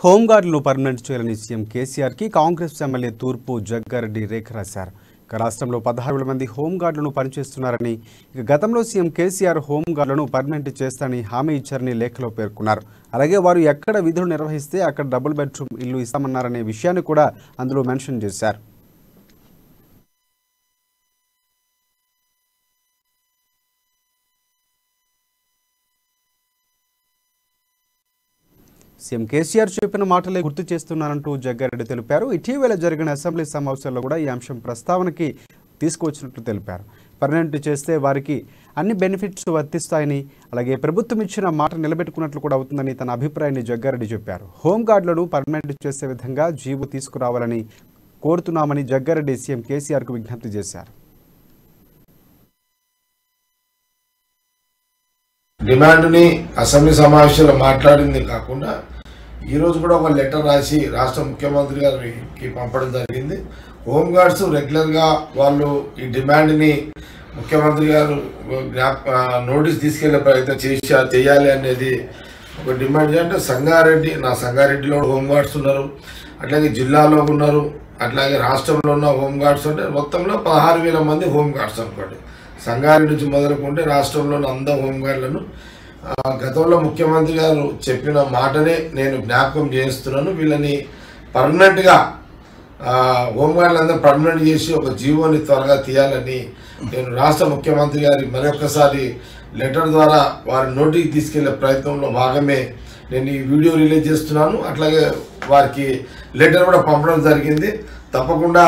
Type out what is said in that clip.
హోంగార్డులను permanent చేయాలని CM KCR కి Congress MLA తూర్పు జగ్గారెడ్డి లేఖ రాశారు. రాష్ట్రంలో 16 మంది హోంగార్డులను పనిచేస్తున్నారని, గతంలో సీఎం కేసీఆర్ హోంగార్డులను పర్మనెంట్ చేస్తారని హామీ ఇచ్చారని లేఖలో పేర్కొన్నారు. అలాగే వారు ఎక్కడ విధులు నిర్వహిస్తే అక్కడ డబుల్ బెడ్రూమ్ ఇల్లు ఇస్తామన్నారనే విషయాన్ని కూడా అందులో మెన్షన్ చేశారు. సీఎం కేసీఆర్ చెప్పిన మాటలే గుర్తు చేస్తున్నారంటూ జగ్గారెడ్డి తెలిపారు. ఇటీవల జరిగిన అసెంబ్లీ సమావేశాల్లో కూడా ఈ అంశం ప్రస్తావనకి తీసుకువచ్చినట్లు తెలిపారు. పర్మనెంట్ చేస్తే వారికి అన్ని బెనిఫిట్స్ వర్తిస్తాయని, అలాగే ప్రభుత్వం ఇచ్చిన మాట నిలబెట్టుకున్నట్లు కూడా అవుతుందని తన అభిప్రాయాన్ని జగ్గారెడ్డి చెప్పారు. హోంగార్డులను పర్మనెంట్ చేసే విధంగా జీవో తీసుకురావాలని కోరుతున్నామని జగ్గారెడ్డి సీఎం కేసీఆర్కు విజ్ఞప్తి చేశారు. డిమాండ్ని అసెంబ్లీ సమావేశంలో మాట్లాడింది కాకుండా ఈరోజు కూడా ఒక లెటర్ రాసి రాష్ట్ర ముఖ్యమంత్రి గారికి పంపడం జరిగింది. హోంగార్డ్స్ రెగ్యులర్గా వాళ్ళు ఈ డిమాండ్ని ముఖ్యమంత్రి గారు నోటీస్ తీసుకెళ్లే ప్రయత్నం చేయాలి అనేది ఒక డిమాండ్. అంటే సంగారెడ్డిలో హోంగార్డ్స్ ఉన్నారు, అట్లాగే జిల్లాలో ఉన్నారు, అట్లాగే రాష్ట్రంలో ఉన్న హోంగార్డ్స్ అంటే మొత్తంలో 16,000 మంది హోంగార్డ్స్ అనుకోండి. సంగారెడ్డి నుంచి మొదలుకుంటే రాష్ట్రంలోని అందరు హోంగార్డులను గతంలో ముఖ్యమంత్రి గారు చెప్పిన మాటనే నేను జ్ఞాపకం చేస్తున్నాను. వీళ్ళని పర్మనెంట్గా హోంగార్డులందరూ పర్మనెంట్ చేసి ఒక జీవోని త్వరగా తీయాలని నేను రాష్ట్ర ముఖ్యమంత్రి గారి మరొకసారి లెటర్ ద్వారా వారి నోటికి తీసుకెళ్లే ప్రయత్నంలో భాగమే నేను ఈ వీడియో రిలీజ్ చేస్తున్నాను. అట్లాగే వారికి లెటర్ కూడా పంపడం జరిగింది. తప్పకుండా